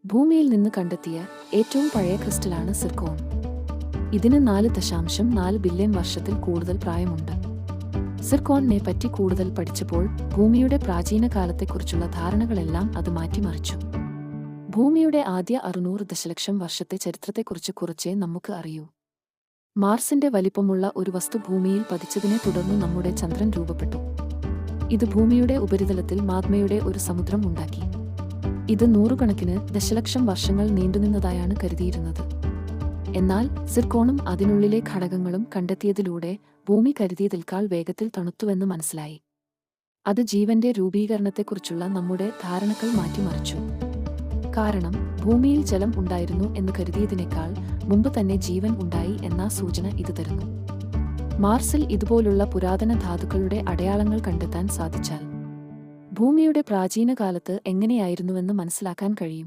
ഭൂമിയിൽ നിന്ന് കണ്ടെത്തിയ ഏറ്റവും പഴയ ക്രിസ്റ്റലാണ് സിർക്കോൺ. ഇതിന് 4.4 ബില്യൺ വർഷത്തിൽ കൂടുതൽ പ്രായമുണ്ട്. സിർക്കോണിനെ പറ്റി കൂടുതൽ പഠിച്ചപ്പോൾ ഭൂമിയുടെ പ്രാചീന കാലത്തെക്കുറിച്ചുള്ള ധാരണകളെല്ലാം അത് മാറ്റിമറിച്ചു. ഭൂമിയുടെ ആദ്യ 600 ദശലക്ഷം വർഷത്തെ ചരിത്രത്തെക്കുറിച്ച് കുറച്ചേ നമുക്ക് അറിയൂ. മാർസിന്റെ വലിപ്പമുള്ള ഒരു വസ്തു ഭൂമിയിൽ പതിച്ചതിനെ തുടർന്ന് നമ്മുടെ ചന്ദ്രൻ രൂപപ്പെട്ടു. ഇത് ഭൂമിയുടെ ഉപരിതലത്തിൽ മാഗ്മയുടെ ഒരു സമുദ്രം ഉണ്ടാക്കി. ഇത് നൂറുകണക്കിന് ദശലക്ഷം വർഷങ്ങൾ നീണ്ടുനിന്നതായാണ് കരുതിയിരുന്നത്. എന്നാൽ സിർക്കോണും അതിനുള്ളിലെ ഘടകങ്ങളും കണ്ടെത്തിയതിലൂടെ ഭൂമി കരുതിയതിൽക്കാൾ വേഗത്തിൽ തണുത്തുവെന്ന് മനസ്സിലായി. അത് ജീവന്റെ രൂപീകരണത്തെക്കുറിച്ചുള്ള നമ്മുടെ ധാരണകൾ മാറ്റിമറിച്ചു. കാരണം ഭൂമിയിൽ ജലം ഉണ്ടായിരുന്നു എന്ന് കരുതിയതിനേക്കാൾ മുമ്പ് തന്നെ ജീവൻ ഉണ്ടായി എന്ന സൂചന ഇത് തരുന്നു. മാർസിൽ ഇതുപോലുള്ള പുരാതന ധാതുക്കളുടെ അടയാളങ്ങൾ കണ്ടെത്താൻ സാധിച്ചാൽ ഭൂമിയുടെ പ്രാചീന കാലത്ത് എങ്ങനെയായിരുന്നുവെന്ന് മനസ്സിലാക്കാൻ കഴിയും.